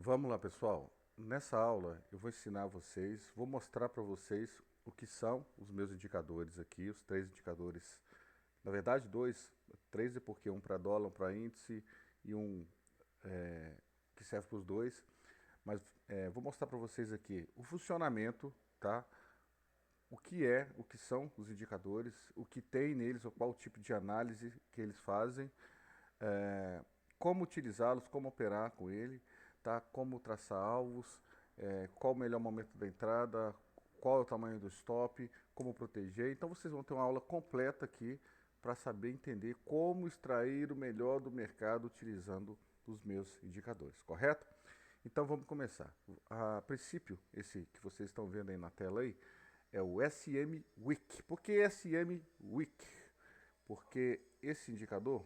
Vamos lá, pessoal. Nessa aula eu vou ensinar vocês, vou mostrar para vocês o que são os meus indicadores aqui, os três indicadores. Na verdade, dois, três é porque um para dólar, um para índice e um que serve para os dois. Mas vou mostrar para vocês aqui o funcionamento, tá? O que são os indicadores, o que tem neles, qual o tipo de análise que eles fazem, como utilizá-los, como operar com ele, tá? Como traçar alvos, qual o melhor momento da entrada, qual é o tamanho do stop, como proteger. Então vocês vão ter uma aula completa aqui para saber entender como extrair o melhor do mercado utilizando os meus indicadores, correto? Então vamos começar. A princípio, esse que vocês estão vendo aí na tela aí, é o SM Week. Por que SM Week? Porque esse indicador,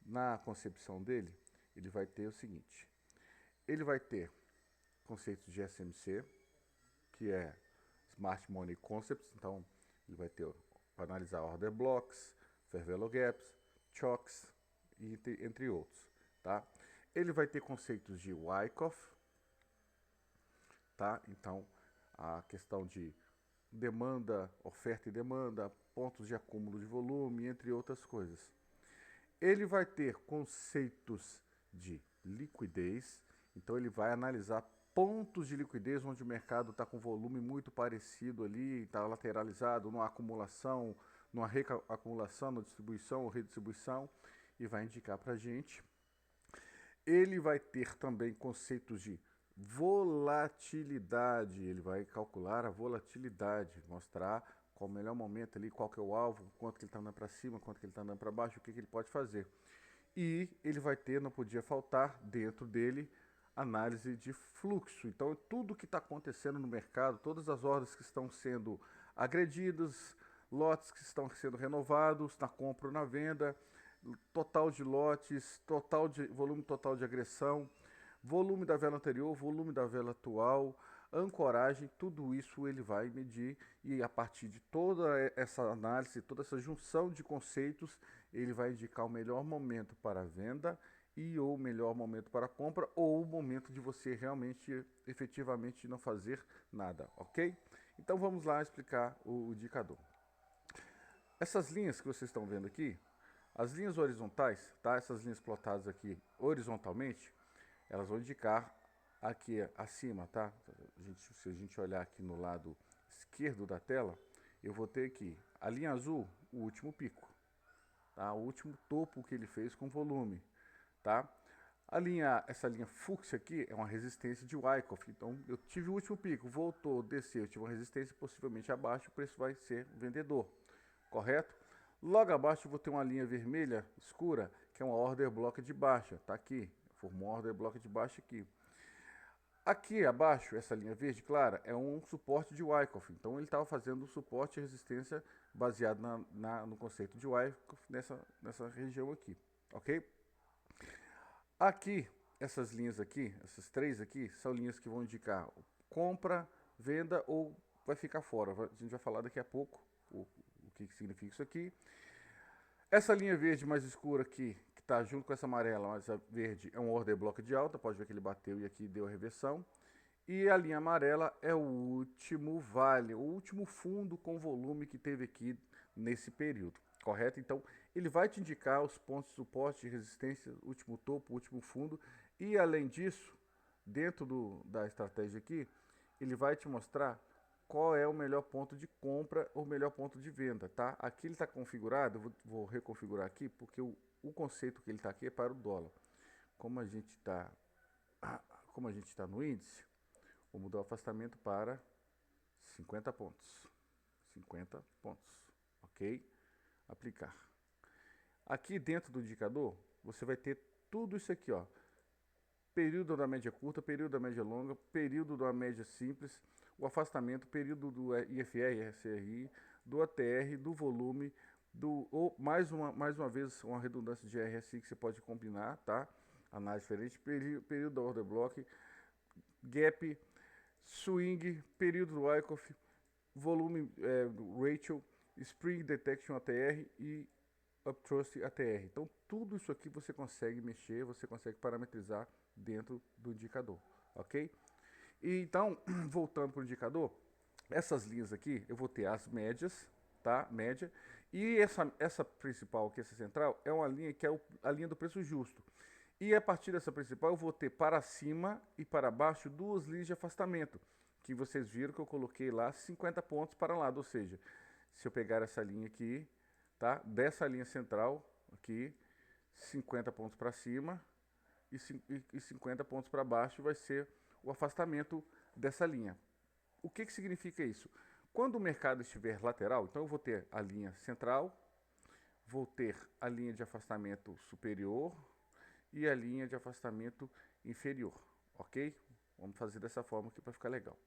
na concepção dele, ele vai ter o seguinte: ele vai ter conceitos de SMC, que é Smart Money Concepts, então ele vai ter para analisar order blocks, fair value gaps, chocks, entre outros, tá? Ele vai ter conceitos de Wyckoff, tá? Então a questão de demanda, oferta e demanda, pontos de acúmulo de volume, entre outras coisas. Ele vai ter conceitos de liquidez, então ele vai analisar pontos de liquidez onde o mercado está com volume muito parecido ali, está lateralizado, numa acumulação, numa reacumulação, numa distribuição ou redistribuição, e vai indicar para a gente. Ele vai ter também conceitos de volatilidade, ele vai calcular a volatilidade, mostrar qual o melhor momento ali, qual que é o alvo, quanto que ele está andando para cima, quanto que ele está andando para baixo, o que ele pode fazer. E ele vai ter, não podia faltar, dentro dele, análise de fluxo. Então, tudo que está acontecendo no mercado, todas as ordens que estão sendo agredidas, lotes que estão sendo renovados na compra ou na venda, total de lotes, volume total de agressão, volume da vela anterior, volume da vela atual, ancoragem, tudo isso ele vai medir e a partir de toda essa análise, toda essa junção de conceitos, ele vai indicar o melhor momento para a venda e ou o melhor momento para a compra ou o momento de você realmente, efetivamente não fazer nada, ok? Então vamos lá explicar o indicador. Essas linhas que vocês estão vendo aqui, as linhas horizontais, tá? Essas linhas plotadas aqui horizontalmente, elas vão indicar aqui acima, tá? Se a gente olhar aqui no lado esquerdo da tela, eu vou ter aqui a linha azul, o último pico, tá? O último topo que ele fez com volume, tá? Essa linha fúcsia aqui é uma resistência de Wyckoff. Então eu tive o último pico, voltou, desceu, eu tive uma resistência possivelmente abaixo, o preço vai ser vendedor, correto? Logo abaixo eu vou ter uma linha vermelha escura, que é uma order block de baixa, tá aqui, formou uma order block de baixa aqui. Aqui abaixo, essa linha verde clara, é um suporte de Wyckoff. Então ele estava fazendo suporte e resistência baseado no conceito de Wyckoff nessa região aqui, ok? Aqui, essas linhas aqui, essas três aqui, são linhas que vão indicar compra, venda ou vai ficar fora. A gente vai falar daqui a pouco o que significa isso aqui. Essa linha verde mais escura aqui, que está junto com essa amarela, mas a verde é um order block de alta, pode ver que ele bateu e aqui deu a reversão. E a linha amarela é o último vale, o último fundo com volume que teve aqui nesse período, correto? Então, ele vai te indicar os pontos de suporte e resistência, último topo, último fundo. E, além disso, dentro da estratégia aqui, ele vai te mostrar qual é o melhor ponto de compra ou melhor ponto de venda, tá? Aqui ele está configurado, vou reconfigurar aqui, porque o conceito que ele está aqui é para o dólar. Como a gente está no índice, vou mudar o afastamento para 50 pontos. 50 pontos, ok? Aplicar. Aqui dentro do indicador, você vai ter tudo isso aqui, ó. Período da média curta, período da média longa, período da média simples, o afastamento, período do IFR, RCRI, do ATR, do volume, ou mais uma vez uma redundância de RSI que você pode combinar, tá? Análise diferente, período da order block, gap, swing, período do Wyckoff, volume Rachel, Spring Detection ATR e Uptrust ATR. Então tudo isso aqui você consegue mexer, você consegue parametrizar dentro do indicador, ok? E então, voltando para o indicador, essas linhas aqui, eu vou ter as médias, tá? Média. E essa principal aqui, essa central, é uma linha que é a linha do preço justo. E a partir dessa principal, eu vou ter para cima e para baixo duas linhas de afastamento, que vocês viram que eu coloquei lá 50 pontos para lá. Ou seja, se eu pegar essa linha aqui, tá? Dessa linha central aqui, 50 pontos para cima e 50 pontos para baixo vai ser o afastamento dessa linha. O que significa isso? Quando o mercado estiver lateral, então eu vou ter a linha central, vou ter a linha de afastamento superior e a linha de afastamento inferior, ok? Vamos fazer dessa forma aqui para ficar legal.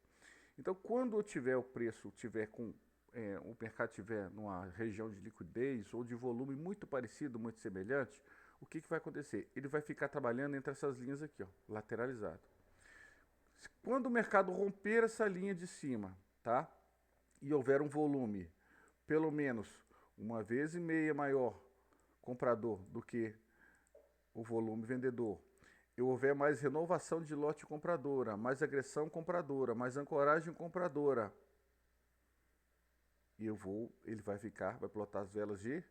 Então, quando eu tiver o preço, o mercado tiver numa região de liquidez ou de volume muito parecido, muito semelhante, o que vai acontecer? Ele vai ficar trabalhando entre essas linhas aqui, ó, lateralizado. Quando o mercado romper essa linha de cima, tá? E houver um volume, pelo menos 1,5 vezes maior comprador do que o volume vendedor, e houver mais renovação de lote compradora, mais agressão compradora, mais ancoragem compradora, e ele vai plotar as velas de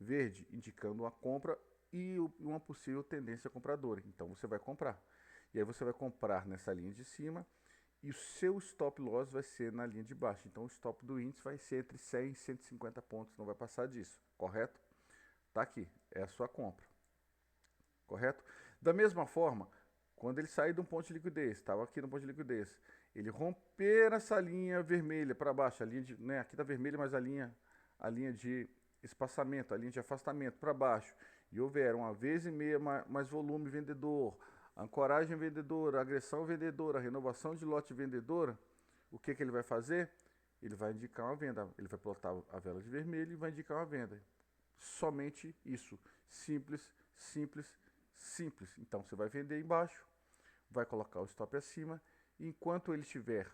verde, indicando uma compra e uma possível tendência compradora. Então você vai comprar. E aí você vai comprar nessa linha de cima e o seu stop loss vai ser na linha de baixo. Então o stop do índice vai ser entre 100 e 150 pontos, não vai passar disso, correto? Tá aqui, é a sua compra, correto? Da mesma forma, quando ele sair de um ponto de liquidez, estava aqui no ponto de liquidez, ele romper essa linha vermelha para baixo, a linha de, né, aqui está vermelha, mas a linha de espaçamento, a linha de afastamento para baixo, e houver 1,5 vezes mais volume vendedor, ancoragem vendedora, agressão vendedora, renovação de lote vendedora, o que ele vai fazer? Ele vai indicar uma venda, ele vai plotar a vela de vermelho e vai indicar uma venda. Somente isso, simples, simples, simples. Então você vai vender embaixo, vai colocar o stop acima, e enquanto ele estiver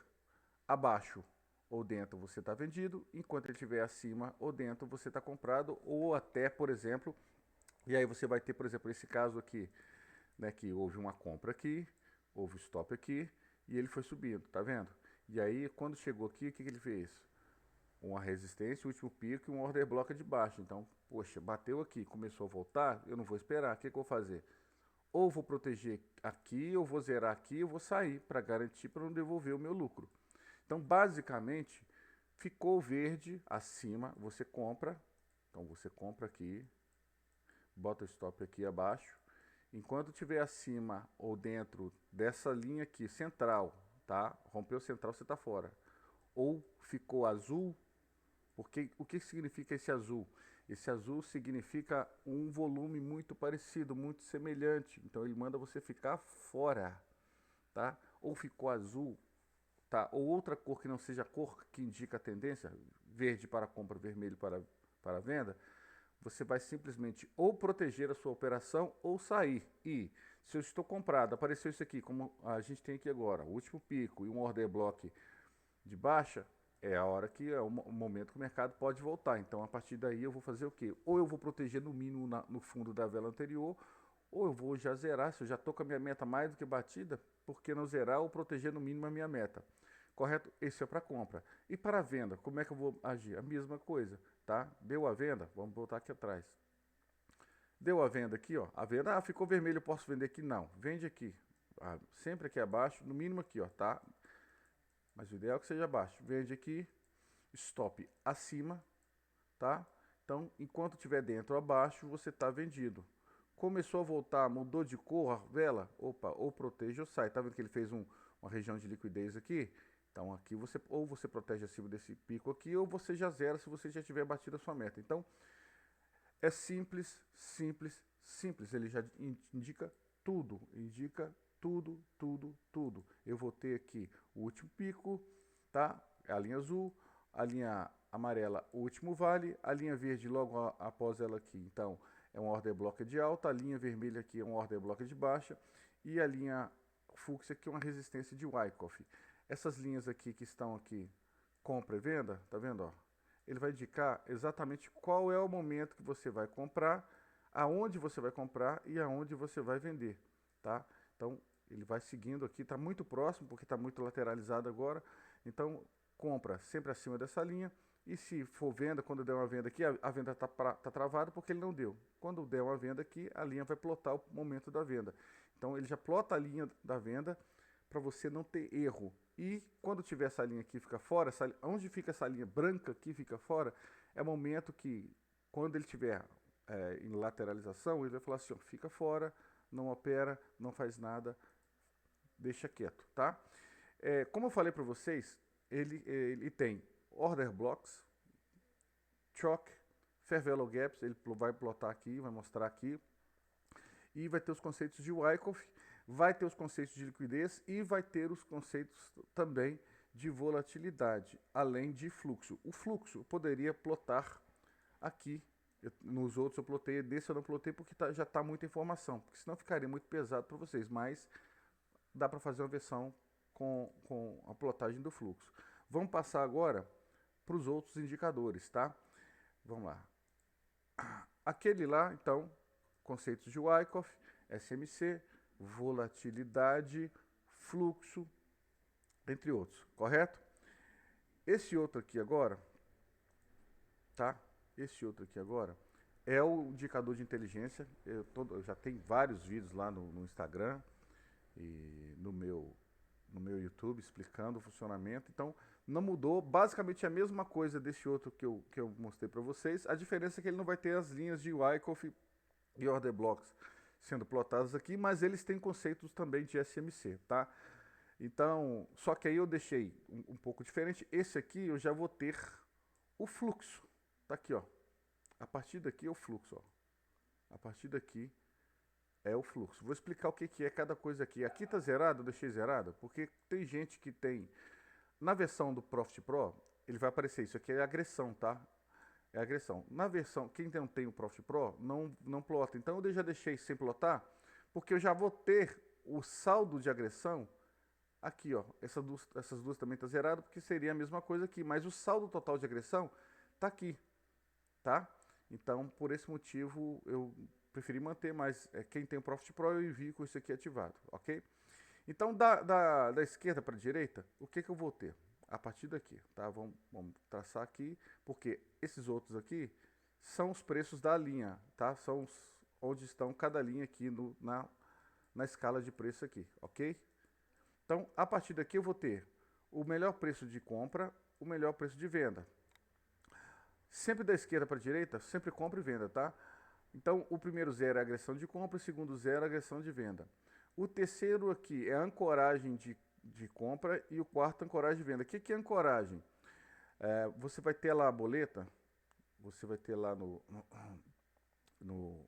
abaixo ou dentro você está vendido, enquanto ele estiver acima ou dentro você está comprado, ou até, por exemplo, e aí você vai ter, por exemplo, esse caso aqui, né, que houve uma compra aqui, houve stop aqui, e ele foi subindo, tá vendo? E aí, quando chegou aqui, o que ele fez? Uma resistência, último pico e um order block de baixo. Então, poxa, bateu aqui, começou a voltar, eu não vou esperar, o que eu vou fazer? Ou vou proteger aqui, ou vou zerar aqui, ou vou sair para garantir, para não devolver o meu lucro. Então, basicamente, ficou verde acima, você compra. Então, você compra aqui, bota o stop aqui abaixo. Enquanto estiver acima ou dentro dessa linha aqui, central, tá? Rompeu central, você está fora. Ou ficou azul, porque o que significa esse azul? Esse azul significa um volume muito parecido, muito semelhante. Então ele manda você ficar fora, tá? Ou ficou azul, tá? Ou outra cor que não seja a cor que indica a tendência, verde para compra, vermelho para venda, você vai simplesmente ou proteger a sua operação ou sair. E se eu estou comprado, apareceu isso aqui, como a gente tem aqui agora, o último pico e um order block de baixa, é a hora que é o momento que o mercado pode voltar. Então, a partir daí, eu vou fazer o quê? Ou eu vou proteger no mínimo no fundo da vela anterior, ou eu vou já zerar. Se eu já estou com a minha meta mais do que batida, por que não zerar ou proteger no mínimo a minha meta? Correto? Esse é para compra. E para venda, como é que eu vou agir? A mesma coisa, tá? Deu a venda, vamos voltar aqui atrás. Deu a venda aqui, ó. A venda, ficou vermelho, eu posso vender aqui? Não. Vende aqui. Sempre aqui abaixo, no mínimo aqui, ó, tá? Mas o ideal é que seja abaixo. Vende aqui, stop acima, tá? Então, enquanto estiver dentro ou abaixo, você está vendido. Começou a voltar, mudou de cor a vela, opa, ou protege ou sai. Tá vendo que ele fez uma região de liquidez aqui? Então, aqui ou você protege acima desse pico aqui, ou você já zera se você já tiver batido a sua meta. Então, é simples, simples, simples. Ele já indica tudo, tudo. Eu vou ter aqui o último pico, tá? A linha azul, a linha amarela, o último vale, a linha verde logo após ela aqui. Então, é um order block de alta, a linha vermelha aqui é um order block de baixa e a linha fúcsia aqui é uma resistência de Wyckoff. Essas linhas aqui que estão aqui, compra e venda, tá vendo, ó? Ele vai indicar exatamente qual é o momento que você vai comprar, aonde você vai comprar e aonde você vai vender, tá? Então, ele vai seguindo aqui, está muito próximo, porque está muito lateralizado agora. Então, compra sempre acima dessa linha. E se for venda, quando der uma venda aqui, a venda está travada porque ele não deu. Quando der uma venda aqui, a linha vai plotar o momento da venda. Então, ele já plota a linha da venda para você não ter erro. E quando tiver essa linha aqui fica fora, onde fica essa linha branca aqui fica fora, é o momento que, quando ele tiver em lateralização, ele vai falar assim, ó, fica fora, não opera, não faz nada, deixa quieto, tá? Como eu falei para vocês, ele tem order blocks, choke, fair value gaps, ele vai plotar aqui, vai mostrar aqui, e vai ter os conceitos de Wyckoff, vai ter os conceitos de liquidez e vai ter os conceitos também de volatilidade, além de fluxo. O fluxo eu poderia plotar aqui, nos outros eu plotei, desse eu não plotei porque já está muita informação, porque senão ficaria muito pesado para vocês, mas dá para fazer uma versão com a plotagem do fluxo. Vamos passar agora para os outros indicadores, tá? Vamos lá. Aquele lá, então, conceitos de Wyckoff, SMC, volatilidade, fluxo, entre outros, correto? Esse outro aqui agora, tá? Esse outro aqui agora é o indicador de inteligência. Eu já tenho vários vídeos lá no Instagram e no meu YouTube explicando o funcionamento. Então, não mudou. Basicamente é a mesma coisa desse outro que eu mostrei para vocês. A diferença é que ele não vai ter as linhas de Wyckoff e order blocks sendo plotadas aqui, mas eles têm conceitos também de SMC, tá? Então, só que aí eu deixei um pouco diferente. Esse aqui eu já vou ter o fluxo. Tá aqui, ó. A partir daqui é o fluxo, ó. A partir daqui é o fluxo. Vou explicar o que é cada coisa aqui. Aqui tá zerado, eu deixei zerado, porque tem gente que tem... Na versão do Profit Pro, ele vai aparecer isso aqui, é agressão, tá? É agressão. Na versão, quem não tem o Profit Pro, não plota. Então eu já deixei sem plotar, porque eu já vou ter o saldo de agressão aqui, ó. Essas duas também tá zerado, porque seria a mesma coisa aqui. Mas o saldo total de agressão tá aqui, tá? Então, por esse motivo, eu preferi manter, mas quem tem o Profit Pro, eu envio com isso aqui ativado, ok? Então, da esquerda para a direita, o que eu vou ter? A partir daqui, tá? Vamos traçar aqui, porque esses outros aqui são os preços da linha, tá? São onde estão cada linha aqui na escala de preço aqui, ok? Então, a partir daqui eu vou ter o melhor preço de compra, o melhor preço de venda. Sempre da esquerda para a direita, sempre compra e venda, tá? Então, o primeiro zero é agressão de compra, o segundo zero é agressão de venda. O terceiro aqui é ancoragem de compra e o quarto ancoragem de venda. O que é ancoragem? Você vai ter lá a boleta, você vai ter lá no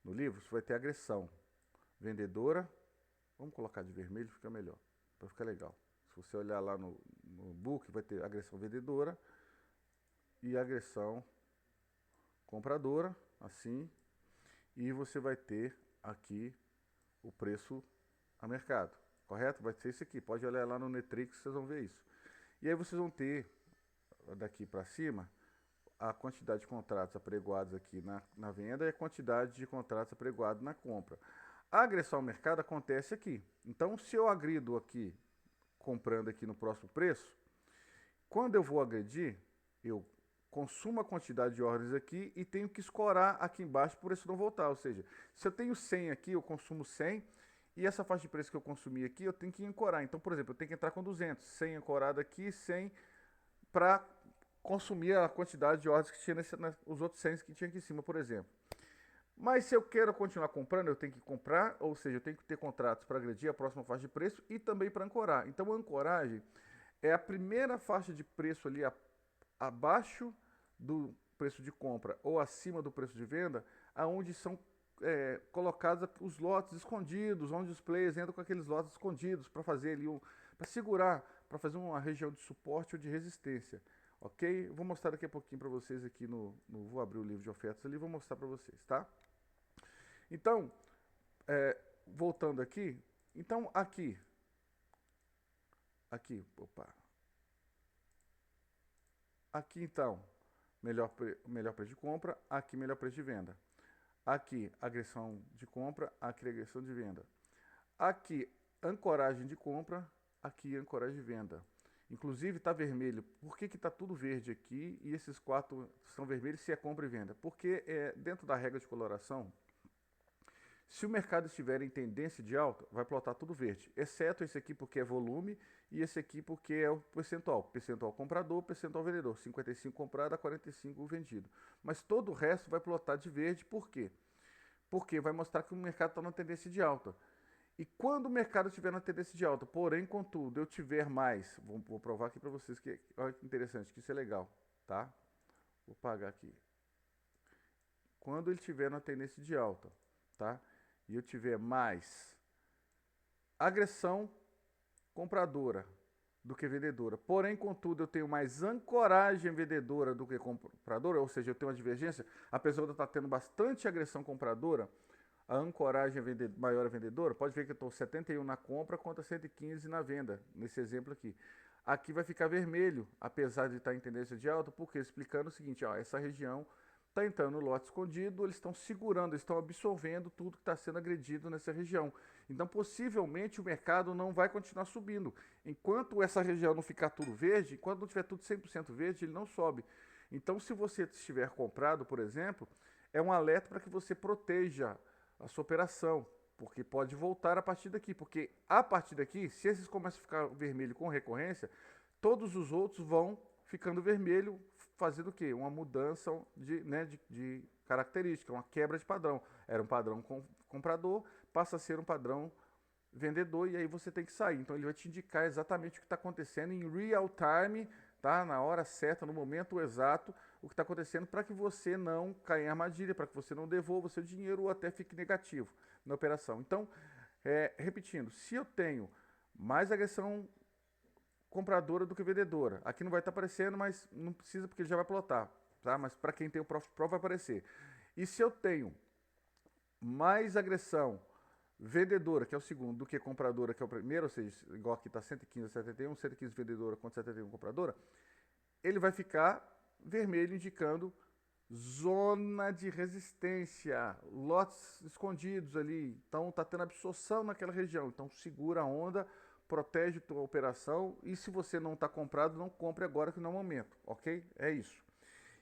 livro, você vai ter agressão vendedora. Vamos colocar de vermelho, fica melhor, para ficar legal. Se você olhar lá no book, vai ter agressão vendedora e agressão compradora, assim, e você vai ter aqui o preço a mercado, correto? Vai ser esse aqui, pode olhar lá no Netrix, vocês vão ver isso. E aí vocês vão ter, daqui para cima, a quantidade de contratos apregoados aqui na venda e a quantidade de contratos apregoados na compra. A agressão ao mercado acontece aqui. Então, se eu agrido aqui, comprando aqui no próximo preço, quando eu vou agredir, eu consumo a quantidade de ordens aqui e tenho que escorar aqui embaixo por isso não voltar. Ou seja, se eu tenho 100 aqui, eu consumo 100 e essa faixa de preço que eu consumi aqui, eu tenho que ancorar. Então, por exemplo, eu tenho que entrar com 200, 100 ancorado aqui, 100 para consumir a quantidade de ordens que tinha os outros 100 que tinha aqui em cima, por exemplo. Mas se eu quero continuar comprando, eu tenho que comprar, ou seja, eu tenho que ter contratos para agredir a próxima faixa de preço e também para ancorar. Então, a ancoragem é a primeira faixa de preço ali abaixo do preço de compra ou acima do preço de venda, aonde são colocados os lotes escondidos, onde os players entram com aqueles lotes escondidos para fazer ali para segurar, para fazer uma região de suporte ou de resistência, ok? Vou mostrar daqui a pouquinho para vocês aqui vou abrir o livro de ofertas ali e vou mostrar para vocês, tá? Então, voltando aqui, então aqui, opa, aqui então, melhor preço de compra, aqui melhor preço de venda. Aqui, agressão de compra, aqui agressão de venda. Aqui, ancoragem de compra, aqui ancoragem de venda. Inclusive está vermelho. Por que está tudo verde aqui e esses 4 são vermelhos se é compra e venda? Porque dentro da regra de coloração, se o mercado estiver em tendência de alta, vai plotar tudo verde, exceto esse aqui porque é volume e esse aqui porque é o percentual. Percentual comprador, percentual vendedor. 55 comprado a 45 vendido. Mas todo o resto vai plotar de verde, por quê? Porque vai mostrar que o mercado está na tendência de alta. E quando o mercado estiver na tendência de alta, porém, contudo, eu tiver mais, vou provar aqui para vocês que olha que interessante, que isso é legal, tá? Vou pagar aqui. Quando ele estiver na tendência de alta, tá? E eu tiver mais agressão compradora do que vendedora, porém, contudo, eu tenho mais ancoragem vendedora do que compradora, ou seja, eu tenho uma divergência, apesar de eu estar tendo bastante agressão compradora, a ancoragem maior a vendedora, pode ver que eu estou 71 na compra contra 115 na venda, nesse exemplo aqui. Aqui vai ficar vermelho, apesar de estar em tendência de alta, porque explicando o seguinte, ó, essa região está entrando no lote escondido, eles estão segurando, eles estão absorvendo tudo que está sendo agredido nessa região. Então, possivelmente, o mercado não vai continuar subindo. Enquanto essa região não ficar tudo verde, enquanto não tiver tudo 100% verde, ele não sobe. Então, se você estiver comprado, por exemplo, é um alerta para que você proteja a sua operação, porque pode voltar a partir daqui, porque a partir daqui, se esses começam a ficar vermelho com recorrência, todos os outros vão ficando vermelho, fazendo o quê? Uma mudança de característica, uma quebra de padrão. Era um padrão comprador, passa a ser um padrão vendedor, e aí você tem que sair. Então ele vai te indicar exatamente o que está acontecendo em real time, tá? Na hora certa, no momento exato, o que está acontecendo para que você não caia em armadilha, para que você não devolva o seu dinheiro ou até fique negativo na operação. Então, repetindo, se eu tenho mais agressão compradora do que vendedora, aqui não vai estar aparecendo, mas não precisa porque ele já vai plotar, tá? Mas para quem tem o Profit Pro vai aparecer. E se eu tenho mais agressão vendedora, que é o segundo, do que compradora, que é o primeiro, ou seja, igual aqui está 115 a 71, 115 vendedora contra 71 compradora, ele vai ficar vermelho, indicando zona de resistência, lotes escondidos ali, então está tendo absorção naquela região, então segura a onda, protege a tua operação, e se você não está comprado, não compre agora que não é o momento, ok? É isso.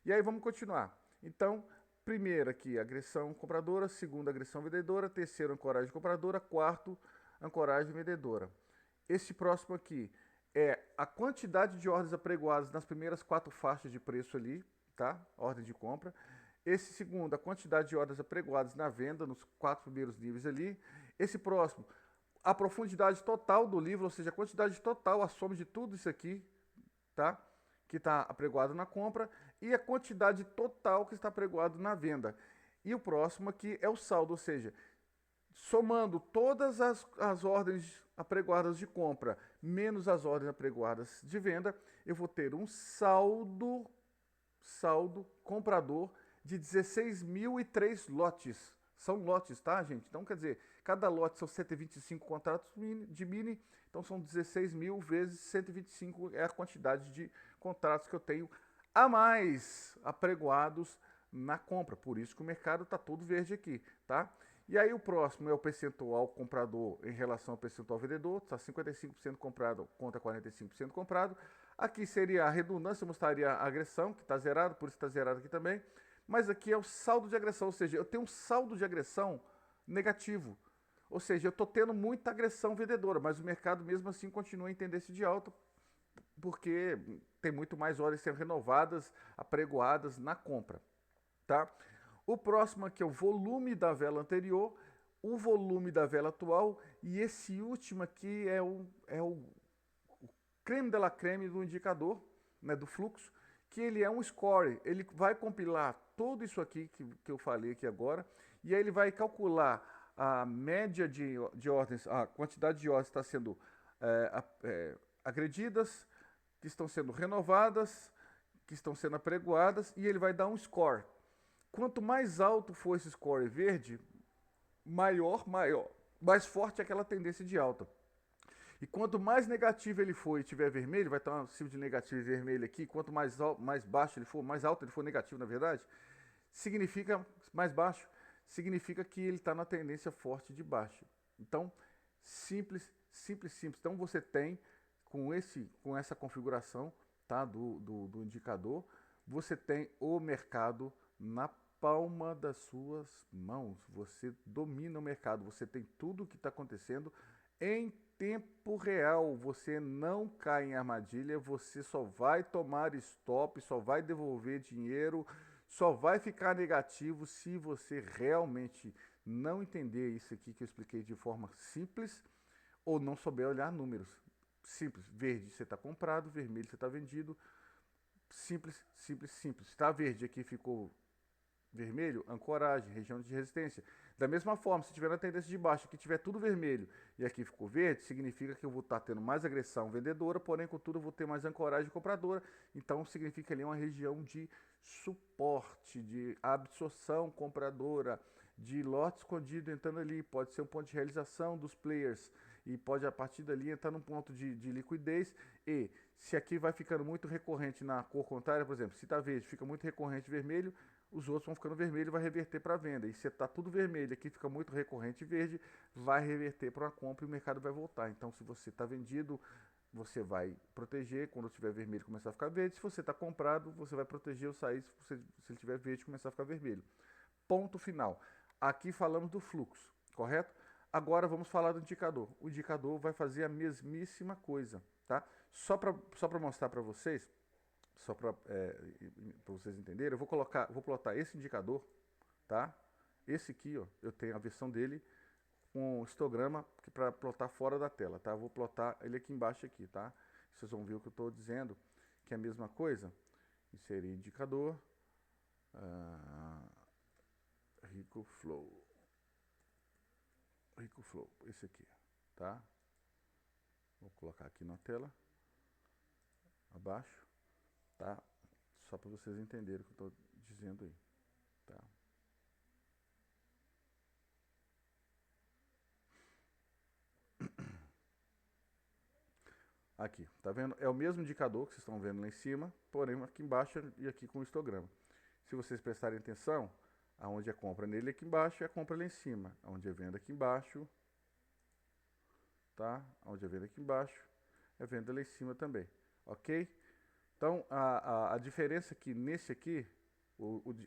E aí vamos continuar. Então, primeiro aqui, agressão compradora, segundo, agressão vendedora, terceiro, ancoragem compradora, quarto, ancoragem vendedora. Esse próximo aqui é a quantidade de ordens apregoadas nas primeiras 4 faixas de preço ali, tá? Ordem de compra. Esse segundo, a quantidade de ordens apregoadas na venda, nos 4 primeiros níveis ali. Esse próximo, a profundidade total do livro, ou seja, a quantidade total, a soma de tudo isso aqui, tá? Que está apregoado na compra, e a quantidade total que está apregoado na venda. E o próximo aqui é o saldo, ou seja, somando todas as ordens apregoadas de compra menos as ordens apregoadas de venda, eu vou ter um saldo comprador de 16.003 lotes. São lotes, tá, gente? Então, quer dizer, cada lote são 125 contratos de mini, então são 16 mil vezes 125 é a quantidade de contratos que eu tenho a mais apregoados na compra. Por isso que o mercado está todo verde aqui, tá? E aí o próximo é o percentual comprador em relação ao percentual vendedor, está 55% comprado contra 45% comprado. Aqui seria a redundância, mostraria a agressão, que está zerado, por isso está zerado aqui também. Mas aqui é o saldo de agressão, ou seja, eu tenho um saldo de agressão negativo. Ou seja, eu estou tendo muita agressão vendedora, mas o mercado mesmo assim continua em tendência de alta, porque tem muito mais ordens sendo renovadas, apregoadas na compra, tá? O próximo aqui é o volume da vela anterior, o volume da vela atual, e esse último aqui é o creme de la creme do indicador, né, do fluxo, que ele é um score, ele vai compilar tudo isso aqui que eu falei aqui agora, e aí ele vai calcular a média de ordens, a quantidade de ordens que está sendo agredidas, que estão sendo renovadas, que estão sendo apregoadas, e ele vai dar um score. Quanto mais alto for esse score verde, mais forte é aquela tendência de alta. E quanto mais negativo ele for e tiver vermelho, vai estar um símbolo de negativo e vermelho aqui, quanto mais baixo ele for, mais alto ele for negativo, na verdade, significa, mais baixo, significa que ele está na tendência forte de baixo. Então, simples, Simples, simples. Então você tem com essa configuração, tá, do indicador, você tem o mercado na palma das suas mãos. Você domina o mercado, você tem tudo o que está acontecendo em tempo real. Você não cai em armadilha, você só vai tomar stop, só vai devolver dinheiro, só vai ficar negativo se você realmente não entender isso aqui que eu expliquei de forma simples ou não souber olhar números. Simples, verde você está comprado, vermelho você está vendido. Simples, simples, simples. Está verde aqui, ficou vermelho, ancoragem, região de resistência. Da mesma forma, se tiver na tendência de baixo, aqui tiver tudo vermelho e aqui ficou verde, significa que eu vou estar tendo mais agressão vendedora, porém, contudo, eu vou ter mais ancoragem compradora. Então, significa ali uma região de suporte, de absorção compradora, de lote escondido entrando ali. Pode ser um ponto de realização dos players e pode, a partir dali, entrar num ponto de liquidez. E se aqui vai ficando muito recorrente na cor contrária, por exemplo, se está verde, fica muito recorrente vermelho, os outros vão ficando vermelho e vai reverter para venda. E se está tudo vermelho, aqui fica muito recorrente verde, vai reverter para uma compra e o mercado vai voltar. Então, se você está vendido, você vai proteger. Quando tiver vermelho, começar a ficar verde. Se você está comprado, você vai proteger ou sair se ele tiver verde, começar a ficar vermelho. Ponto final. Aqui falamos do fluxo, correto? Agora vamos falar do indicador. O indicador vai fazer a mesmíssima coisa, tá? Só para mostrar para vocês, só para vocês entenderem, vou plotar esse indicador, tá? Esse aqui, ó, eu tenho a versão dele com um histograma para plotar fora da tela, tá? Vou plotar ele aqui embaixo aqui, tá? Vocês vão ver o que eu estou dizendo, que é a mesma coisa. Inserir indicador, Rico Flow, esse aqui, tá? Vou colocar aqui na tela, abaixo, tá? Só para vocês entenderem o que eu estou dizendo aí, tá? Aqui, tá vendo? É o mesmo indicador que vocês estão vendo lá em cima, porém aqui embaixo e aqui com o histograma. Se vocês prestarem atenção, aonde é compra nele aqui embaixo é a compra lá em cima, aonde é venda aqui embaixo, tá? Onde é venda aqui embaixo é venda lá em cima também, ok? Então a diferença é que nesse aqui,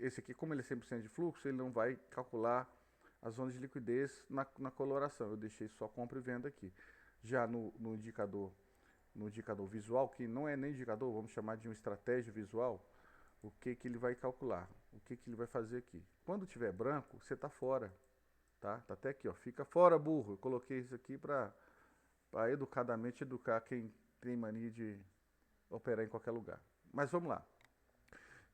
esse aqui, como ele é 100% de fluxo, ele não vai calcular as zonas de liquidez na coloração. Eu deixei só compra e venda aqui. Já no indicador visual, que não é nem indicador, vamos chamar de uma estratégia visual, o que ele vai calcular, o que ele vai fazer aqui. Quando tiver branco, você está fora, tá? Tá até aqui, ó, fica fora, burro. Eu coloquei isso aqui para educadamente educar quem tem mania de operar em qualquer lugar. Mas vamos lá.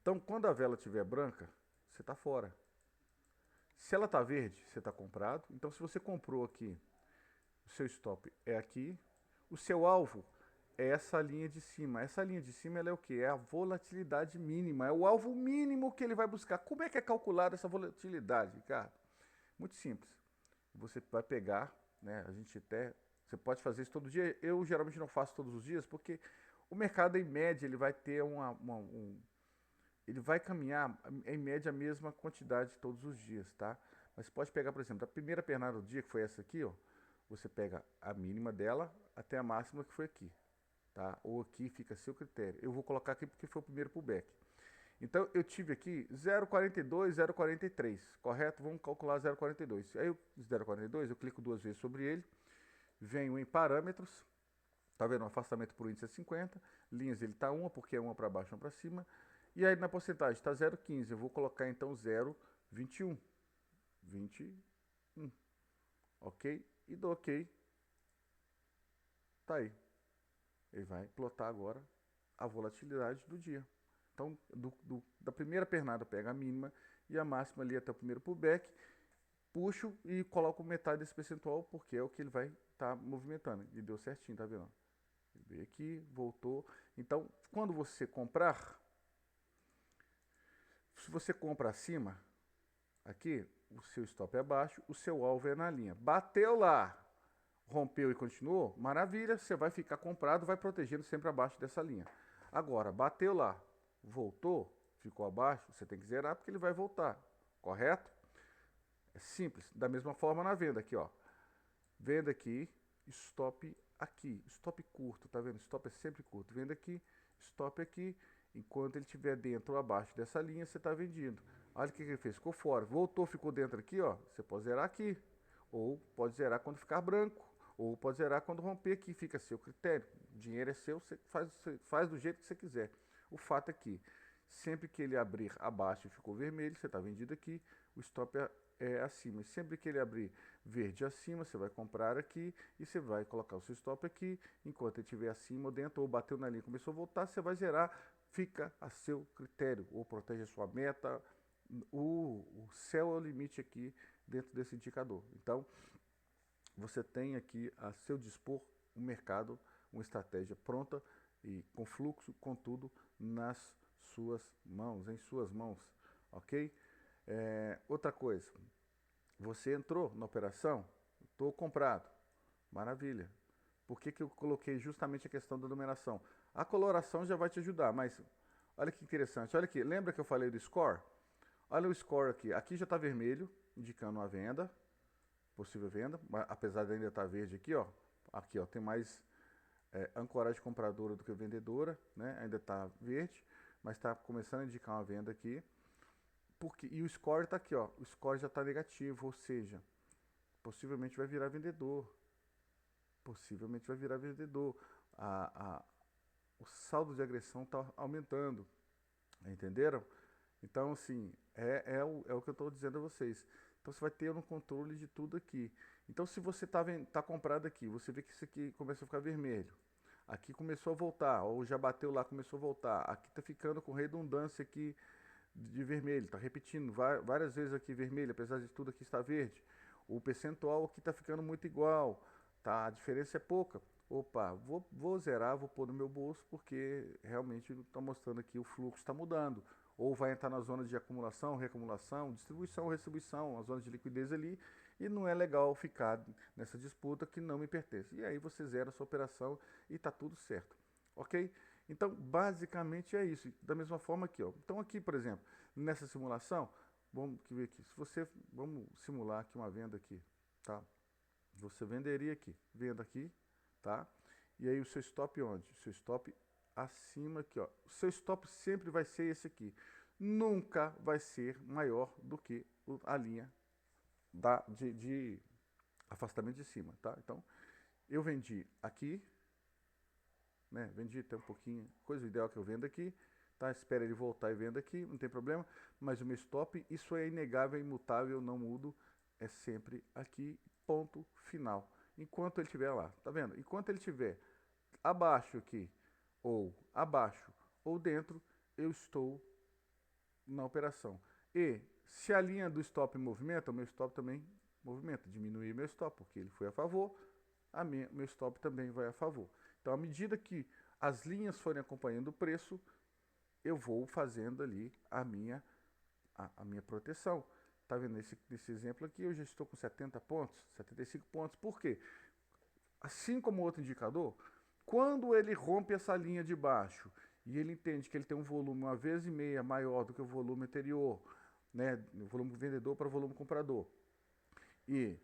Então, quando a vela estiver branca, você está fora. Se ela está verde, você está comprado. Então, se você comprou aqui, o seu stop é aqui, o seu alvo é essa linha de cima. Essa linha de cima ela é o que? É a volatilidade mínima. É o alvo mínimo que ele vai buscar. Como é que é calculada essa volatilidade, Ricardo? Muito simples. Você vai pegar, né? Você pode fazer isso todo dia. Eu geralmente não faço todos os dias, porque o mercado, em média, ele vai ter ele vai caminhar, em média, a mesma quantidade todos os dias, tá? Mas você pode pegar, por exemplo, a primeira pernada do dia, que foi essa aqui, ó. Você pega a mínima dela até a máxima, que foi aqui, tá? Ou aqui fica a seu critério. Eu vou colocar aqui porque foi o primeiro pullback. Então, eu tive aqui 0,42, 0,43, correto? Vamos calcular 0,42. Aí, o 0,42, eu clico duas vezes sobre ele, venho em parâmetros, tá vendo? O afastamento por índice é 50, linhas ele tá 1, porque é uma para baixo, uma para cima. E aí, na porcentagem, está 0,15. Eu vou colocar, então, 0,21. 21. Ok? E dou ok. Tá aí. Ele vai plotar agora a volatilidade do dia. Então, da primeira pernada, pega a mínima e a máxima ali até o primeiro pullback, puxo e coloco metade desse percentual, porque é o que ele vai estar movimentando. E deu certinho, tá vendo? Ele veio aqui, voltou. Então, quando você comprar, se você compra acima, aqui, o seu stop é abaixo, o seu alvo é na linha. Bateu lá, rompeu e continuou, maravilha, você vai ficar comprado, vai protegendo sempre abaixo dessa linha. Agora, bateu lá, voltou, ficou abaixo, você tem que zerar porque ele vai voltar, correto? É simples. Da mesma forma na venda aqui, ó. Venda aqui, stop aqui, stop curto, tá vendo? Stop é sempre curto. Venda aqui, stop aqui. Enquanto ele estiver dentro ou abaixo dessa linha, você está vendido. Olha o que ele fez, ficou fora. Voltou, ficou dentro aqui, ó. Você pode zerar aqui. Ou pode zerar quando ficar branco. Ou pode zerar quando romper aqui. Fica a seu critério. O dinheiro é seu, você faz do jeito que você quiser. O fato é que sempre que ele abrir abaixo e ficou vermelho, você está vendido aqui. O stop é acima. E sempre que ele abrir verde acima, você vai comprar aqui e você vai colocar o seu stop aqui. Enquanto ele estiver acima ou dentro, ou bateu na linha, começou a voltar, você vai zerar. Fica a seu critério, ou protege a sua meta, o céu é o limite aqui dentro desse indicador. Então, você tem aqui a seu dispor um mercado, uma estratégia pronta e com fluxo, com tudo nas suas mãos, em suas mãos, ok? Outra coisa, você entrou na operação, estou comprado, maravilha. Por que eu coloquei justamente a questão da numeração? A coloração já vai te ajudar, mas olha que interessante. Olha aqui, lembra que eu falei do score? Olha o score aqui. Aqui já está vermelho, indicando a venda, possível venda, apesar de ainda estar verde aqui, ó. Aqui, ó, tem mais ancoragem compradora do que vendedora, né? Ainda está verde, mas está começando a indicar uma venda aqui. E o score está aqui, ó. O score já está negativo, ou seja, possivelmente vai virar vendedor. Possivelmente vai virar vendedor. O saldo de agressão está aumentando. Entenderam? Então, assim, é o que eu estou dizendo a vocês. Então, você vai ter um controle de tudo aqui. Então, se você tá comprado aqui, você vê que isso aqui começou a ficar vermelho. Aqui começou a voltar, ou já bateu lá, começou a voltar. Aqui está ficando com redundância aqui de vermelho. Está repetindo várias vezes aqui vermelho, apesar de tudo aqui estar verde. O percentual aqui está ficando muito igual. Tá? A diferença é pouca. Opa, vou zerar, vou pôr no meu bolso, porque realmente está mostrando aqui o fluxo está mudando. Ou vai entrar na zona de acumulação, reacumulação, distribuição, restribuição, a zona de liquidez ali, e não é legal ficar nessa disputa que não me pertence. E aí você zera a sua operação e está tudo certo, ok? Então, basicamente é isso. Da mesma forma aqui, ó. Então aqui, por exemplo, nessa simulação, vamos ver aqui. Vamos simular aqui uma venda aqui, tá? Você venderia aqui, venda aqui, tá? E aí o seu stop onde? O seu stop acima aqui, ó. O seu stop sempre vai ser esse aqui. Nunca vai ser maior do que a linha de afastamento de cima, tá? Então, eu vendi aqui, né? Vendi até um pouquinho, coisa ideal que eu vendo aqui, tá? Espera ele voltar e venda aqui, não tem problema. Mas o meu stop, isso é inegável, é imutável, não mudo, é sempre aqui, ponto final. Enquanto ele estiver lá, tá vendo? Enquanto ele estiver abaixo aqui, ou abaixo, ou dentro, eu estou na operação. E se a linha do stop movimenta, o meu stop também movimenta, diminuir meu stop, porque ele foi a favor, meu stop também vai a favor. Então, à medida que as linhas forem acompanhando o preço, eu vou fazendo ali a minha proteção. Tá vendo? Nesse exemplo aqui, eu já estou com 70 pontos, 75 pontos. Por quê? Assim como o outro indicador, quando ele rompe essa linha de baixo e ele entende que ele tem um volume 1,5 vezes maior do que o volume anterior, né, o volume vendedor para o volume comprador, e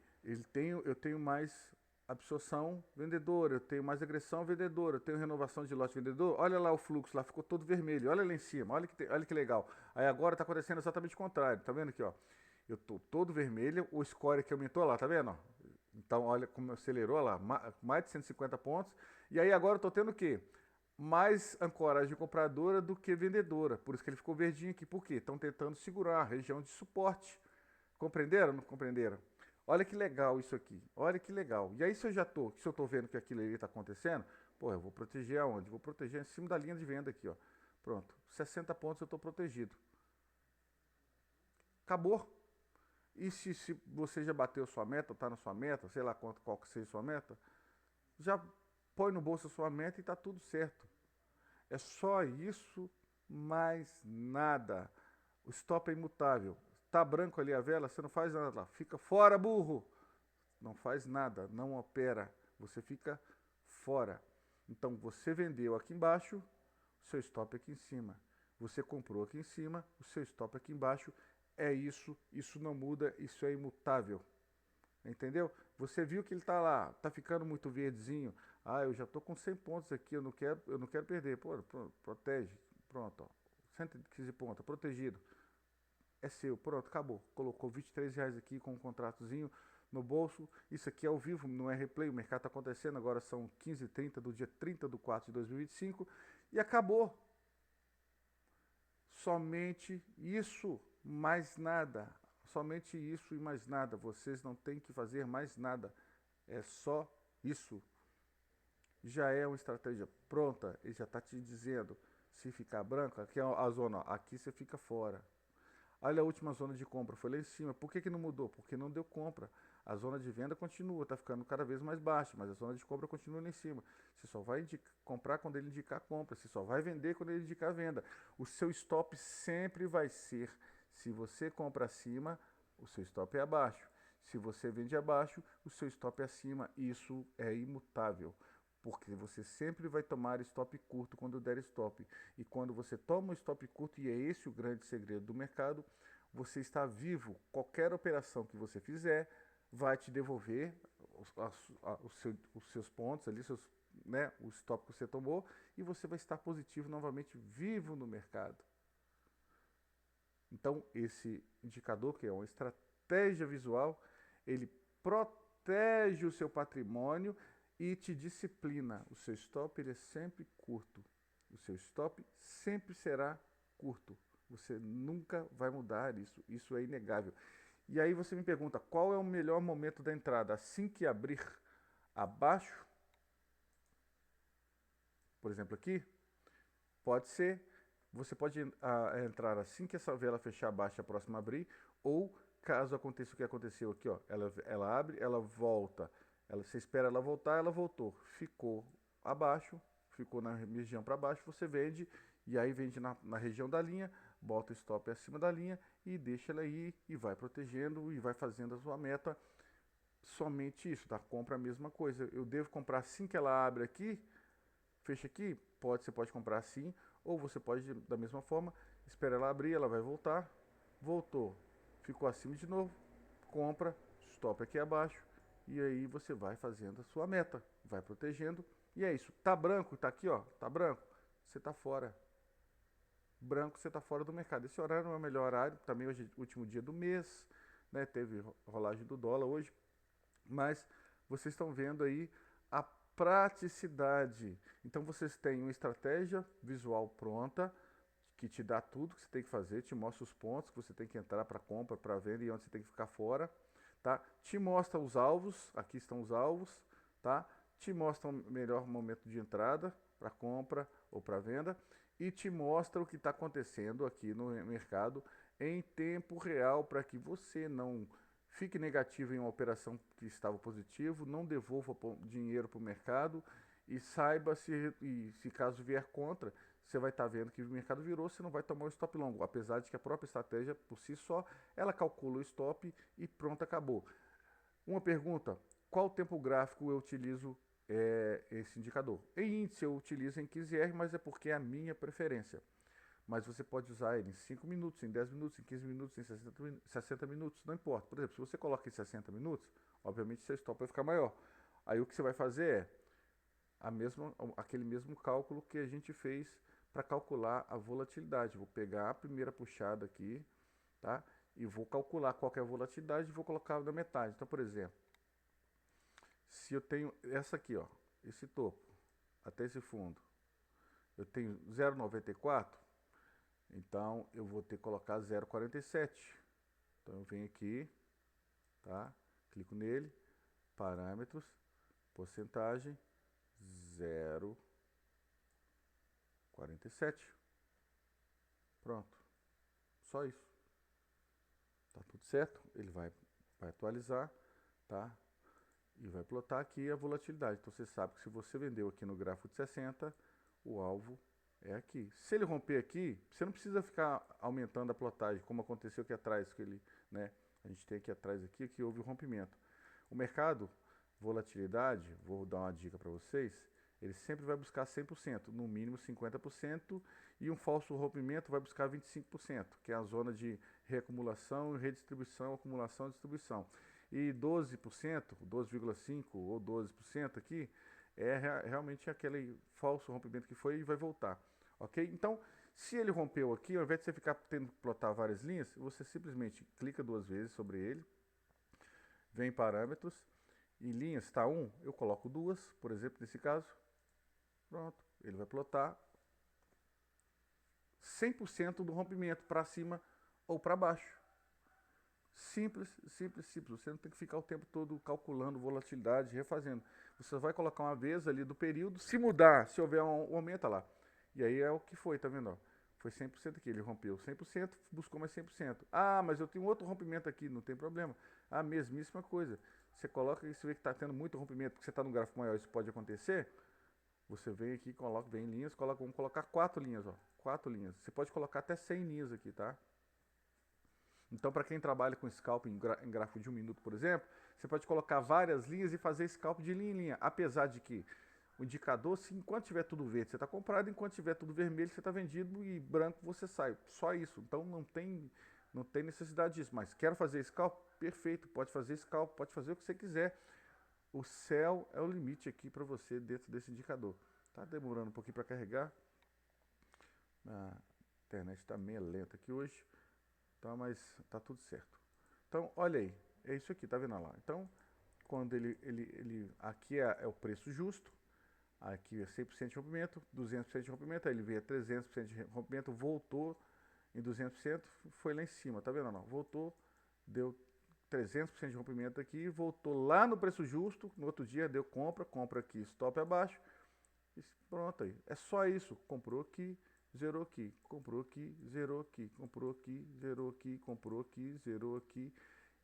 eu tenho mais absorção vendedora, eu tenho mais agressão vendedora, eu tenho renovação de lote vendedor, olha lá o fluxo, lá ficou todo vermelho, olha lá em cima, olha que legal. Aí agora está acontecendo exatamente o contrário, tá vendo aqui, ó? Eu estou todo vermelho, o score que aumentou lá, tá vendo? Ó? Então, olha como acelerou lá, mais de 150 pontos. E aí agora eu estou tendo o quê? Mais ancoragem compradora do que vendedora. Por isso que ele ficou verdinho aqui. Por quê? Estão tentando segurar a região de suporte. Compreenderam ou não compreenderam? Olha que legal isso aqui. Olha que legal. E aí se eu estou vendo que aquilo ali está acontecendo, pô, eu vou proteger aonde? Vou proteger em cima da linha de venda aqui, ó. Pronto. 60 pontos eu estou protegido. Acabou. E se você já bateu sua meta, está na sua meta, sei lá qual que seja a sua meta, já põe no bolso a sua meta e está tudo certo. É só isso, mais nada. O stop é imutável. Está branco ali a vela, você não faz nada lá. Fica fora, burro! Não faz nada, não opera. Você fica fora. Então, você vendeu aqui embaixo, o seu stop aqui em cima. Você comprou aqui em cima, o seu stop aqui embaixo. É isso não muda, isso é imutável. entendeu? Você viu que ele está lá, está ficando muito verdezinho. Ah, eu já estou com 100 pontos aqui, eu não quero perder. Pô, protege, pronto, ó, 115 pontos, protegido. É seu, pronto, acabou. Colocou R$ 23 aqui com um contratozinho no bolso. Isso aqui é ao vivo, não é replay, o mercado está acontecendo, agora são 15h30 do dia 30 de 4 de 2025 e acabou. Somente isso, mais nada. Somente isso e mais nada. Vocês não têm que fazer mais nada. É só isso. Já é uma estratégia pronta. Ele já está te dizendo. Se ficar branco, aqui é a zona, ó, aqui você fica fora. Olha a última zona de compra, foi lá em cima. Por que não mudou? Porque não deu compra. A zona de venda continua, está ficando cada vez mais baixa, mas a zona de compra continua lá em cima. Você só vai comprar quando ele indicar compra, você só vai vender quando ele indicar venda. O seu stop sempre vai ser, se você compra acima, o seu stop é abaixo. Se você vende abaixo, o seu stop é acima. Isso é imutável, porque você sempre vai tomar stop curto quando der stop. E quando você toma um stop curto, e é esse o grande segredo do mercado, você está vivo. Qualquer operação que você fizer vai te devolver os seus pontos ali, né, o stop que você tomou, e você vai estar positivo novamente, vivo no mercado. Então, esse indicador, que é uma estratégia visual, ele protege o seu patrimônio e te disciplina. O seu stop ele é sempre curto. O seu stop sempre será curto. Você nunca vai mudar isso. Isso é inegável. E aí você me pergunta, qual é o melhor momento da entrada? Assim que abrir abaixo, por exemplo aqui, pode ser, você pode entrar assim que essa vela fechar abaixo, a próxima abrir, ou caso aconteça o que aconteceu aqui, ó, ela abre, ela volta, você espera ela voltar, ela voltou, ficou abaixo, ficou na região para baixo, você vende, e aí vende na região da linha, bota o stop acima da linha e deixa ela ir e vai protegendo e vai fazendo a sua meta. Somente isso, tá? Compra a mesma coisa. Eu devo comprar assim que ela abre aqui, fecha aqui? Você pode comprar assim, ou você pode, da mesma forma, espera ela abrir, ela vai voltar, voltou, ficou acima de novo, compra, stop aqui abaixo, e aí você vai fazendo a sua meta, vai protegendo, e é isso. Tá branco, tá aqui, ó, tá branco, você tá fora. Branco, você tá fora do mercado. Esse horário não é o melhor horário, também hoje é o último dia do mês, né? Teve rolagem do dólar hoje, mas vocês estão vendo aí a praticidade. Então vocês têm uma estratégia visual pronta que te dá tudo que você tem que fazer, te mostra os pontos que você tem que entrar para compra, para venda e onde você tem que ficar fora, tá? Te mostra os alvos, aqui estão os alvos, tá? Te mostra o melhor momento de entrada para compra ou para venda e te mostra o que está acontecendo aqui no mercado em tempo real para que você não fique negativo em uma operação que estava positivo, não devolva dinheiro para o mercado e saiba se caso vier contra, você vai estar vendo que o mercado virou, você não vai tomar o stop longo, apesar de que a própria estratégia por si só, ela calcula o stop e pronto, acabou. Uma pergunta, qual tempo gráfico eu utilizo esse indicador? Em índice eu utilizo em 15R, mas é porque é a minha preferência. Mas você pode usar ele em 5 minutos, em 10 minutos, em 15 minutos, em 60 minutos, não importa. Por exemplo, se você coloca em 60 minutos, obviamente seu stop vai ficar maior. Aí o que você vai fazer é aquele mesmo cálculo que a gente fez para calcular a volatilidade. Vou pegar a primeira puxada aqui, tá? E vou calcular qual que é a volatilidade e vou colocar na metade. Então, por exemplo, se eu tenho essa aqui, ó, esse topo, até esse fundo, eu tenho 0,94, então eu vou ter que colocar 0,47. Então eu venho aqui, tá? Clico nele, parâmetros, porcentagem, 0,47. Pronto. Só isso. Tá tudo certo? Ele vai atualizar, tá? E vai plotar aqui a volatilidade. Então você sabe que se você vendeu aqui no gráfico de 60, o alvo é aqui. Se ele romper aqui, você não precisa ficar aumentando a plotagem, como aconteceu aqui atrás, que ele, né? A gente tem aqui atrás aqui que houve o rompimento. O mercado, volatilidade, vou dar uma dica para vocês, ele sempre vai buscar 100%, no mínimo 50%, e um falso rompimento vai buscar 25%, que é a zona de reacumulação, redistribuição, acumulação e distribuição. E 12%, 12,5% ou 12% aqui é realmente aquele falso rompimento que foi e vai voltar, ok? Então, se ele rompeu aqui, ao invés de você ficar tendo que plotar várias linhas, você simplesmente clica 2 vezes sobre ele, vem em parâmetros, em linhas está 1, eu coloco 2, por exemplo, nesse caso, pronto, ele vai plotar 100% do rompimento para cima ou para baixo. Simples, simples, simples. Você não tem que ficar o tempo todo calculando volatilidade, refazendo. Você vai colocar uma vez ali do período, se mudar, se houver um aumento, tá lá. E aí é o que foi, tá vendo? Ó? Foi 100% aqui, ele rompeu 100%, buscou mais 100%. Ah, mas eu tenho outro rompimento aqui, não tem problema. A mesmíssima coisa. Você coloca e você vê que está tendo muito rompimento, porque você está no gráfico maior, isso pode acontecer. Você vem aqui, coloca, vem em linhas, coloca, vamos colocar 4 linhas, ó. 4 linhas. Você pode colocar até 100 linhas aqui, tá? Então, para quem trabalha com scalp em gráfico de 1 minuto, por exemplo, você pode colocar várias linhas e fazer scalp de linha em linha. Apesar de que o indicador, se enquanto tiver tudo verde, você está comprado, enquanto tiver tudo vermelho, você está vendido e branco você sai. Só isso. Então, não tem necessidade disso. Mas quero fazer scalp? Perfeito. Pode fazer scalp, pode fazer o que você quiser. O céu é o limite aqui para você dentro desse indicador. Tá demorando um pouquinho para carregar. A internet está meio lenta aqui hoje. Tá, mas tá tudo certo. Então, olha aí, é isso aqui, tá vendo lá? Então, quando aqui é o preço justo, aqui é 100% de rompimento, 200% de rompimento, aí ele veio a 300% de rompimento, voltou em 200%, foi lá em cima, tá vendo? Não, voltou, deu 300% de rompimento aqui, voltou lá no preço justo, no outro dia deu compra aqui, stop abaixo, e pronto aí. É só isso, comprou aqui, zerou aqui, comprou aqui, zerou aqui, comprou aqui, zerou aqui, comprou aqui, zerou aqui.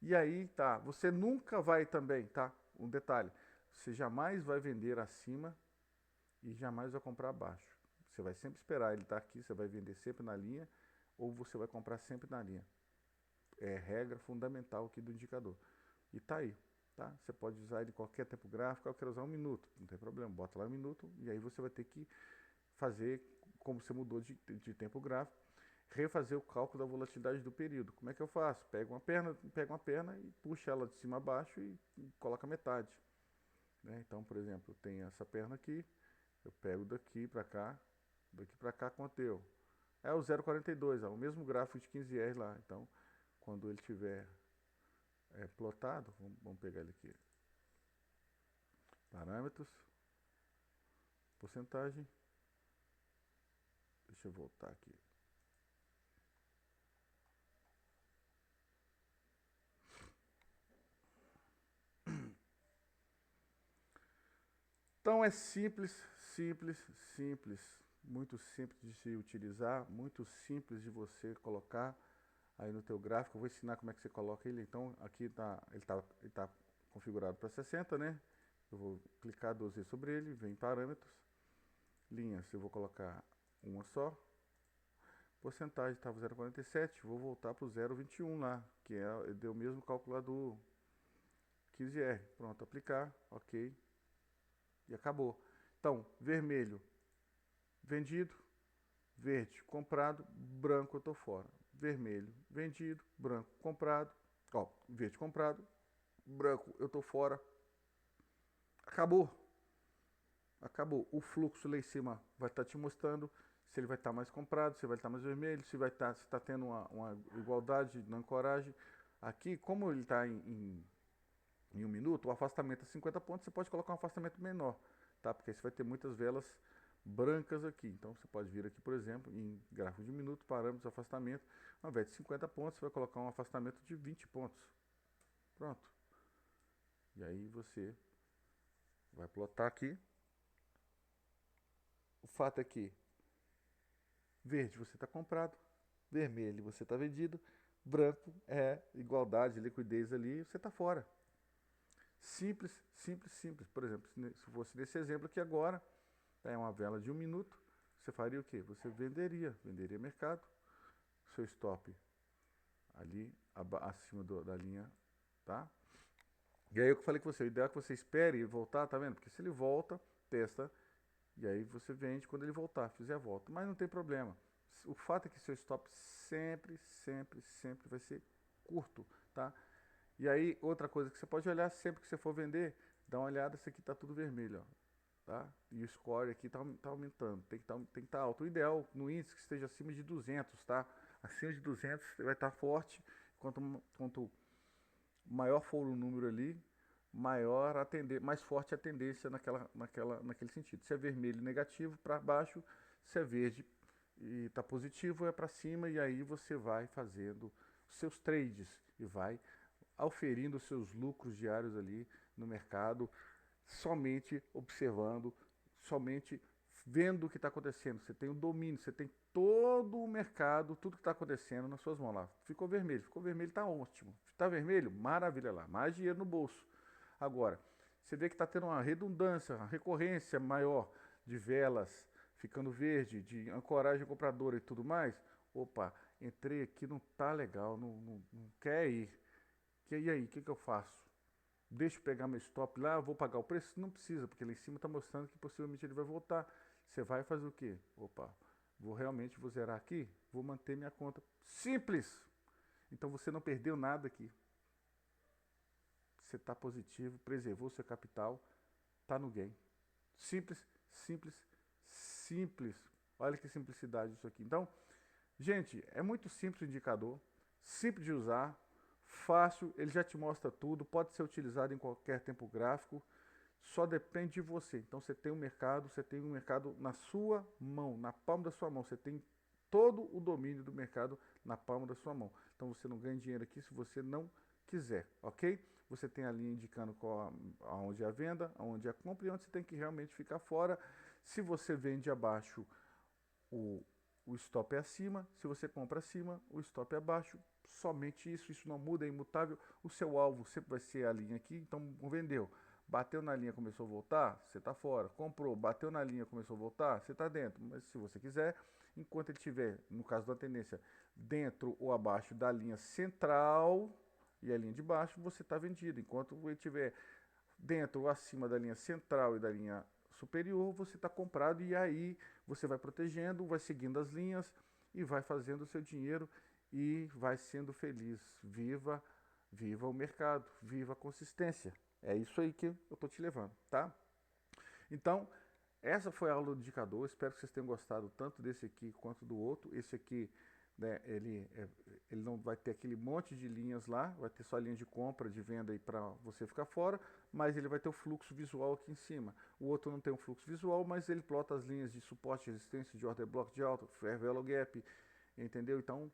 E aí, tá, você nunca vai também, tá? Um detalhe, você jamais vai vender acima e jamais vai comprar abaixo. Você vai sempre esperar ele estar aqui, você vai vender sempre na linha ou você vai comprar sempre na linha. É regra fundamental aqui do indicador. E tá aí, tá? Você pode usar ele em qualquer tempo gráfico, eu quero usar 1 minuto, não tem problema, bota lá 1 minuto e aí você vai ter que fazer, como você mudou de tempo gráfico, refazer o cálculo da volatilidade do período. Como é que eu faço? Pego uma perna e puxo ela de cima a baixo e coloco a metade. Né? Então, por exemplo, tem essa perna aqui, eu pego daqui para cá quanto deu? É o 0,42, o mesmo gráfico de 15R lá. Então, quando ele tiver plotado, vamos pegar ele aqui. Parâmetros, porcentagem. Deixa eu voltar aqui. Então é simples, simples, simples, muito simples de se utilizar, muito simples de você colocar aí no teu gráfico. Eu vou ensinar como é que você coloca ele. Então aqui ele tá configurado para 60, né? Eu vou clicar 2 vezes sobre ele, vem em parâmetros, linhas, eu vou colocar uma só. Porcentagem estava 0,47, vou voltar para o 0,21 lá, que deu o mesmo cálculo lá do 15R. Pronto, aplicar, ok. E acabou. Então, vermelho, vendido, verde, comprado, branco, eu tô fora. Vermelho, vendido, branco, comprado, ó, verde, comprado, branco, eu tô fora. Acabou. Acabou. O fluxo lá em cima vai estar te mostrando se ele vai estar mais comprado, se vai estar mais vermelho, se está tendo uma igualdade na ancoragem. Aqui, como ele está em 1 minuto, o afastamento é 50 pontos, você pode colocar um afastamento menor, tá? Porque aí você vai ter muitas velas brancas aqui. Então você pode vir aqui, por exemplo, em gráfico de 1 minuto, parâmetros, afastamento, ao invés de 50 pontos, você vai colocar um afastamento de 20 pontos. Pronto. E aí você vai plotar aqui. O fato é que verde você está comprado, vermelho você está vendido, branco é igualdade, liquidez ali, você está fora. Simples, simples, simples. Por exemplo, se fosse nesse exemplo aqui agora, é uma vela de 1 minuto, você faria o quê? Você venderia mercado, seu stop ali acima da linha, tá? E aí eu falei com você, o ideal é que você espere ele voltar, tá vendo? Porque se ele volta, testa, e aí você vende quando ele voltar, fizer a volta. Mas não tem problema. O fato é que seu stop sempre, sempre, sempre vai ser curto, tá? E aí, outra coisa que você pode olhar sempre que você for vender, dá uma olhada, isso aqui está tudo vermelho, ó, tá? E o score aqui tá aumentando, tem que tá alto. O ideal no índice que esteja acima de 200, tá? Acima de 200 vai estar forte, quanto maior for o número ali, mais forte a tendência naquele sentido. Se é vermelho negativo para baixo, se é verde e está positivo é para cima, e aí você vai fazendo seus trades e vai auferindo seus lucros diários ali no mercado, somente observando, somente vendo o que está acontecendo. Você tem o domínio, você tem todo o mercado, tudo que está acontecendo nas suas mãos lá. Ficou vermelho, está ótimo. Está vermelho? Maravilha lá, mais dinheiro no bolso. Agora, você vê que está tendo uma redundância, uma recorrência maior de velas ficando verde, de ancoragem compradora e tudo mais. Opa, entrei aqui, não tá legal, não quer ir. E aí, o que eu faço? Deixa eu pegar meu stop lá, vou pagar o preço? Não precisa, porque lá em cima está mostrando que possivelmente ele vai voltar. Você vai fazer o quê? Opa, vou zerar aqui, vou manter minha conta. Simples! Então você não perdeu nada aqui. Você está positivo, preservou seu capital, está no game. Simples, simples, simples. Olha que simplicidade isso aqui. Então, gente, é muito simples o indicador, simples de usar, fácil, ele já te mostra tudo, pode ser utilizado em qualquer tempo gráfico, só depende de você. Então você tem um mercado na sua mão, na palma da sua mão, você tem todo o domínio do mercado na palma da sua mão. Então você não ganha dinheiro aqui se você não quiser, ok? Você tem a linha indicando aonde é a venda, aonde é a compra e onde você tem que realmente ficar fora. Se você vende abaixo, o, o stop é acima. Se você compra acima, o stop é abaixo. Somente isso não muda, é imutável. O seu alvo sempre vai ser a linha aqui, então vendeu. Bateu na linha, começou a voltar, você está fora. Comprou, bateu na linha, começou a voltar, você está dentro. Mas se você quiser, enquanto ele estiver, no caso da tendência, dentro ou abaixo da linha central e a linha de baixo, você está vendido. Enquanto ele estiver dentro ou acima da linha central e da linha superior, você está comprado, e aí você vai protegendo, vai seguindo as linhas e vai fazendo o seu dinheiro e vai sendo feliz. Viva, viva o mercado, viva a consistência. É isso aí que eu estou te levando, tá? Então, essa foi a aula do indicador. Espero que vocês tenham gostado tanto desse aqui quanto do outro. Esse aqui, né, ele não vai ter aquele monte de linhas lá, vai ter só linha de compra, de venda aí para você ficar fora, mas ele vai ter o fluxo visual aqui em cima. O outro não tem um fluxo visual, mas ele plota as linhas de suporte, resistência, de order block de alta, fair value gap, entendeu? Então,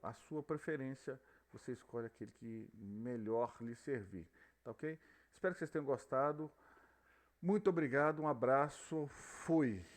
a sua preferência, você escolhe aquele que melhor lhe servir, tá ok? Espero que vocês tenham gostado. Muito obrigado, um abraço, fui!